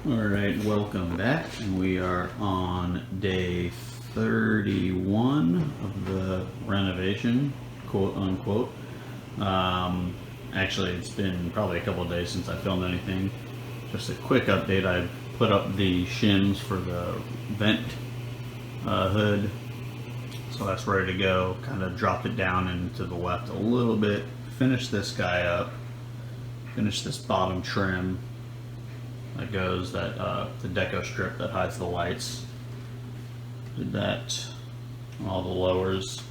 Alright, welcome back, and we are on day 31 of the renovation, quote unquote. Actually, it's been probably a couple of days since I filmed anything. Just a quick update, I put up the shims for the vent hood, so that's ready to go. Kind of dropped it down and to the left a little bit, finished this guy up, finished this bottom trim. That goes that the deco strip that hides the lights. Did that on all the lowers.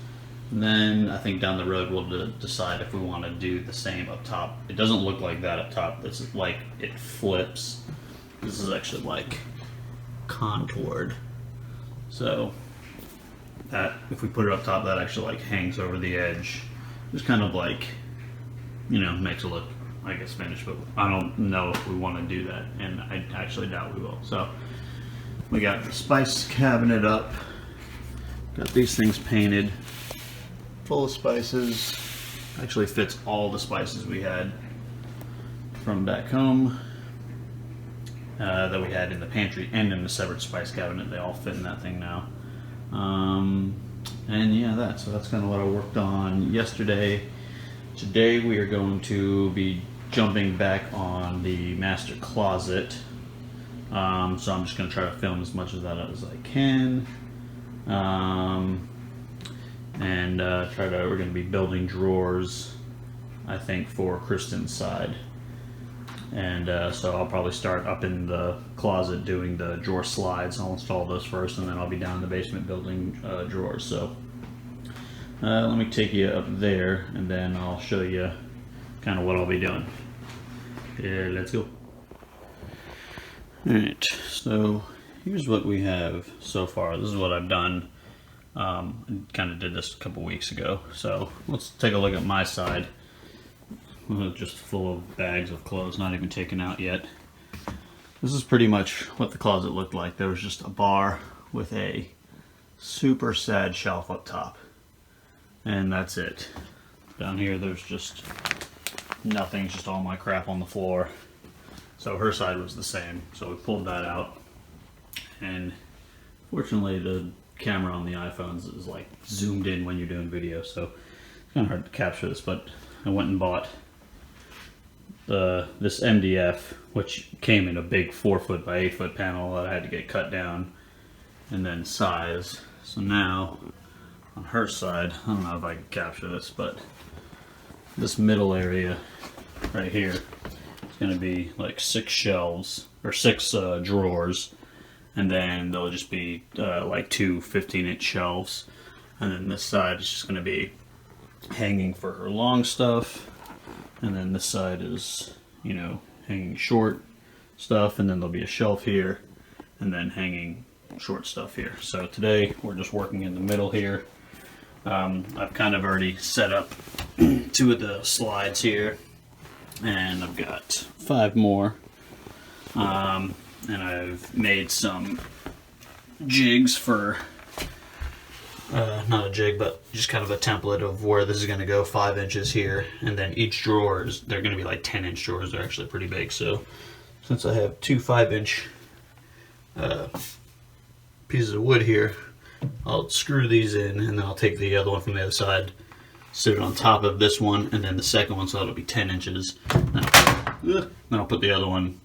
And then I think down the road we'll decide if we want to do the same up top. It doesn't look like that up top. This is like it flips. This is actually like contoured. So that if we put it up top, that actually like hangs over the edge. Just kind of like, you know, makes it look, I guess, finished, but I don't know if we want to do that, and I actually doubt we will. So we got the spice cabinet up, got these things painted, full of spices. Actually fits all the spices we had from back home that we had in the pantry and in the separate spice cabinet. They all fit in that thing now. And yeah, so that's kind of what I worked on yesterday. Today we are going to be jumping back on the master closet, so I'm just going to try to film as much of that as I can, and we're going to be building drawers, I think, for Kristen's side, and so I'll probably start up in the closet doing the drawer slides. I'll install those first, and then I'll be down in the basement building drawers. So let me take you up there, and then I'll show you kind of what I'll be doing. Yeah, let's go. Alright, so here's what we have so far. This is what I've done. I kind of did this a couple weeks ago. So let's take a look at my side. Just full of bags of clothes, not even taken out yet. This is pretty much what the closet looked like. There was just a bar with a super sad shelf up top. And that's it. Down here there's just nothing, just all my crap on the floor. So her side was the same. So we pulled that out. And fortunately the camera on the iPhones is like zoomed in when you're doing video, so it's kind of hard to capture this, but I went and bought this MDF, which came in a big 4-foot by 8-foot panel that I had to get cut down and then size. So now on her side, I don't know if I can capture this, but this middle area right here is going to be like 6 shelves, or 6 drawers, and then there'll just be like 2 15-inch shelves, and then this side is just going to be hanging for her long stuff, and then this side is, you know, hanging short stuff, and then there'll be a shelf here, and then hanging short stuff here. So today we're just working in the middle here. I've kind of already set up 2 of the slides here, and I've got 5 more, and I've made some jigs for, not a jig, but just kind of a template of where this is going to go. 5 inches here, and then each drawer they're going to be like 10-inch drawers. They're actually pretty big. So since I have 2 5-inch pieces of wood here, I'll screw these in, and then I'll take the other one from the other side, sit it on top of this one, and then the second one, so that'll be 10 inches. Then I'll put the other one,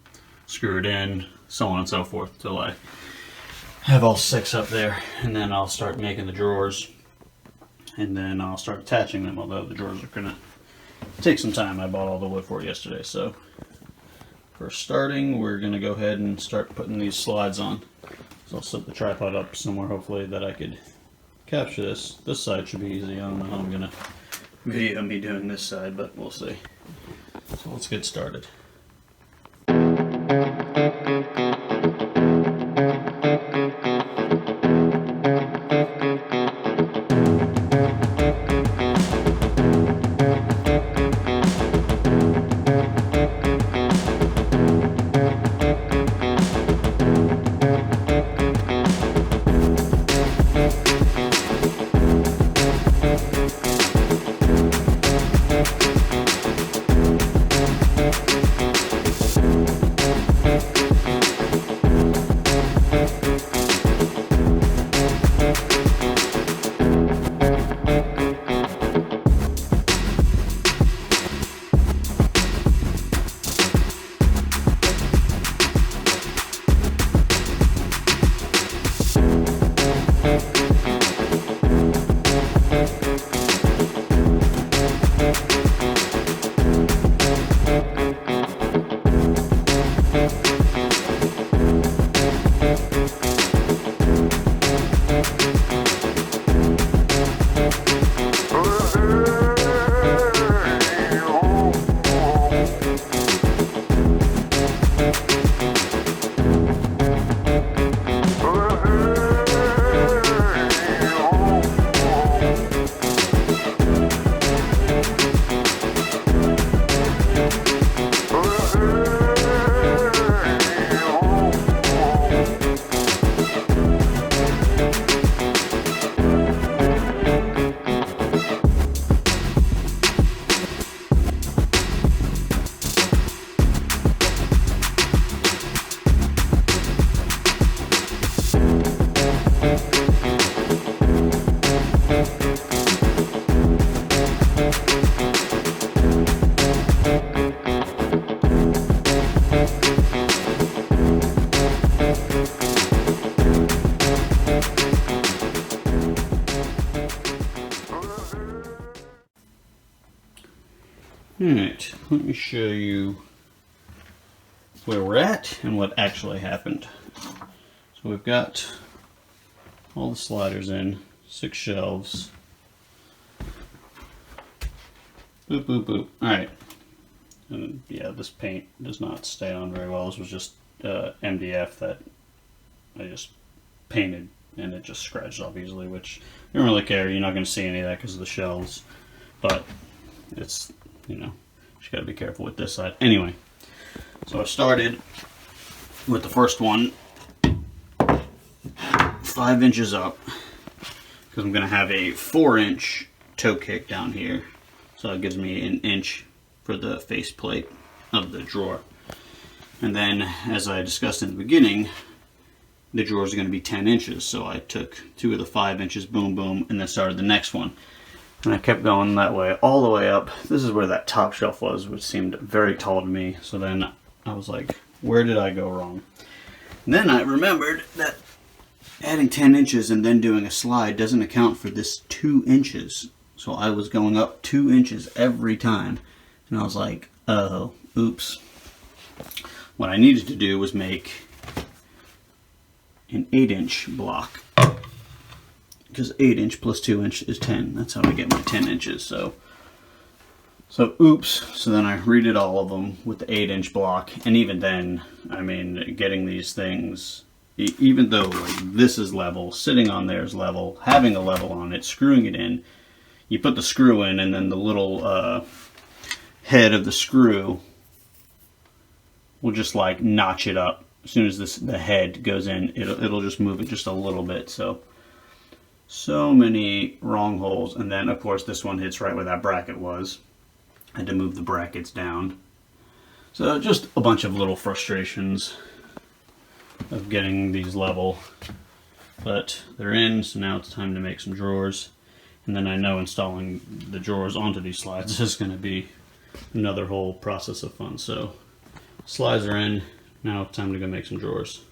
screw it in, so on and so forth, till I have all 6 up there. And then I'll start making the drawers, and then I'll start attaching them, although the drawers are going to take some time. I bought all the wood for it yesterday. So for starting, we're going to go ahead and start putting these slides on. So I'll set the tripod up somewhere, hopefully, that I could capture this. This side should be easy. I don't know how I'm going to video me doing this side, but we'll see. So let's get started. Alright, let me show you where we're at and what actually happened. So we've got all the sliders in, 6 shelves. Boop, boop, boop. Alright. And yeah, this paint does not stay on very well. This was just MDF that I just painted and it just scratched off easily, which you don't really care. You're not going to see any of that because of the shelves. But it's, you know, just got to be careful with this side. Anyway, so I started with the first one 5 inches up because I'm going to have a 4-inch toe kick down here. So it gives me an inch for the face plate of the drawer. And then, as I discussed in the beginning, the drawers are going to be 10 inches. So I took 2 of the 5 inches, boom, boom, and then started the next one. And I kept going that way, all the way up. This is where that top shelf was, which seemed very tall to me. So then I was like, where did I go wrong? And then I remembered that adding 10 inches and then doing a slide doesn't account for this 2 inches. So I was going up 2 inches every time. And I was like, oh, oops. What I needed to do was make an 8-inch block. Because 8-inch plus 2-inch is 10. That's how I get my 10 inches. So oops. So then I redid all of them with the 8-inch block. And even then, I mean, getting these things, even though like this is level, sitting on there is level, having a level on it, screwing it in, you put the screw in and then the little head of the screw will just like notch it up. As soon as the head goes in, it'll just move it just a little bit. So many wrong holes. And then of course this one hits right where that bracket was. I had to move the brackets down. So just a bunch of little frustrations of getting these level. But they're in, so now it's time to make some drawers. And then I know installing the drawers onto these slides is going to be another whole process of fun. So slides are in, now it's time to go make some drawers.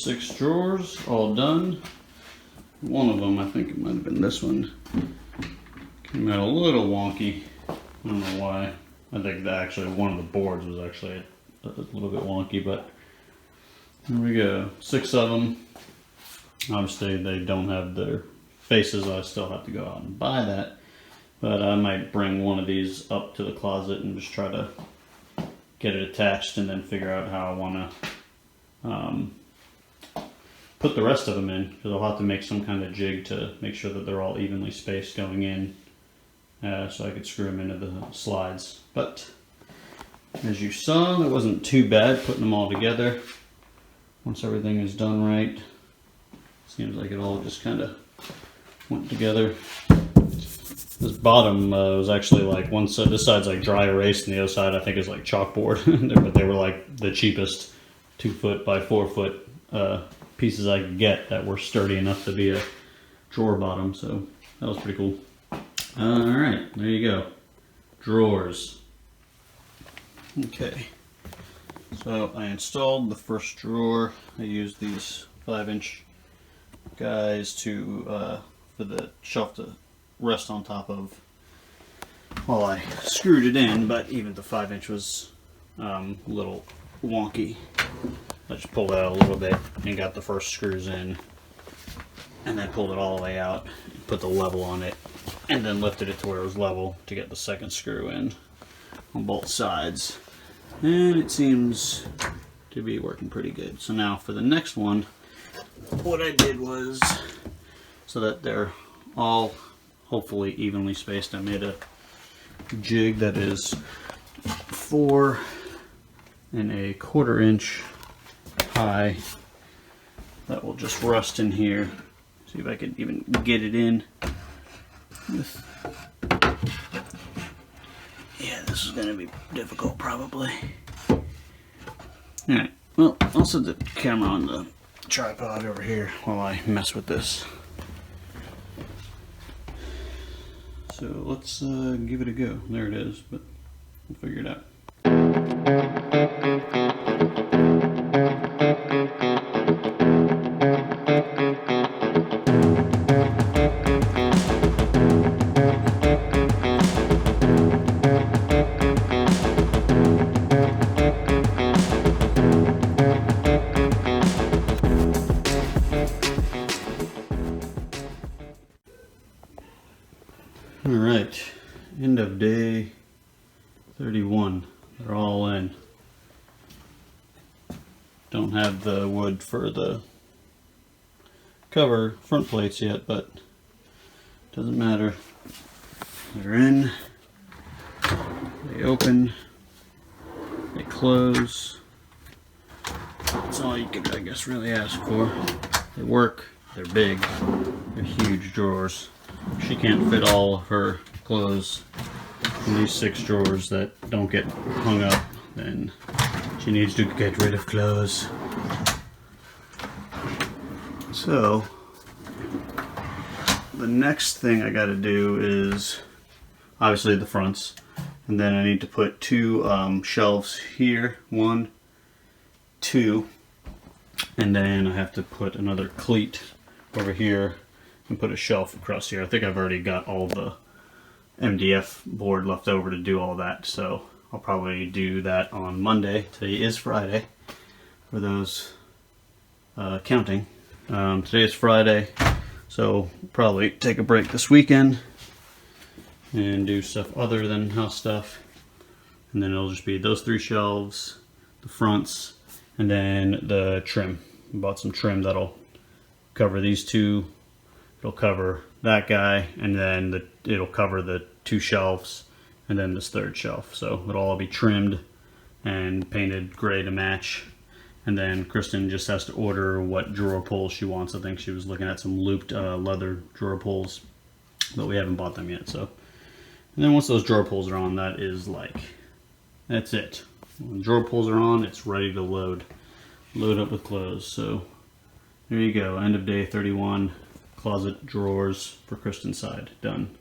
6 drawers all done. One of them, I think it might have been this one, came out a little wonky. I don't know why. I think that actually one of the boards was actually a little bit wonky, but here we go. 6 of them. Obviously they don't have their faces. I still have to go out and buy that, but I might bring one of these up to the closet and just try to get it attached and then figure out how I want to put the rest of them in, because I'll have to make some kind of jig to make sure that they're all evenly spaced going in, so I could screw them into the slides. But as you saw, it wasn't too bad putting them all together. Once everything is done right, seems like it all just kind of went together. This bottom was actually like one side, this side's like dry erase, and the other side I think is like chalkboard. But they were like the cheapest 2 foot by 4 foot pieces I could get that were sturdy enough to be a drawer bottom. So that was pretty cool. Alright, there you go. Drawers. Okay. So I installed the first drawer. I used these 5-inch guys to for the shelf to rest on top of while I screwed it in, but even the 5-inch was a little wonky. I just pulled it out a little bit and got the first screws in, and then pulled it all the way out, put the level on it, and then lifted it to where it was level to get the second screw in on both sides. And it seems to be working pretty good. So now for the next one, what I did was, so that they're all hopefully evenly spaced, I made a jig that is 4 1/4 inch high that will just rust in here. See if I can even get it in. Yeah, this is going to be difficult probably. Alright, well, I'll set the camera on the tripod over here while I mess with this. So let's give it a go. There it is, but we'll figure it out. Alright, end of day 31. They're all in. Don't have the wood for the cover front plates yet, but doesn't matter. They're in, they open, they close. That's all you could, I guess, really ask for. They work, they're big, they're huge drawers. She can't fit all of her clothes in these 6 drawers that don't get hung up, then she needs to get rid of clothes. So the next thing I got to do is obviously the fronts, and then I need to put 2 shelves here, 1, 2, and then I have to put another cleat over here and put a shelf across here. I think I've already got all the MDF board left over to do all that, so I'll probably do that on Monday. Today is Friday for those counting. Today is Friday, so probably take a break this weekend and do stuff other than house stuff, and then it'll just be those 3 shelves, the fronts, and then the trim. I bought some trim that'll cover these 2. It'll cover that guy, and then it'll cover the 2 shelves, and then this 3rd shelf. So it'll all be trimmed and painted gray to match. And then Kristen just has to order what drawer pulls she wants. I think she was looking at some looped leather drawer pulls, but we haven't bought them yet. So, and then once those drawer pulls are on, that's it. When drawer pulls are on, it's ready to load up with clothes. So there you go. End of day 31. Closet drawers for Kristen's side done.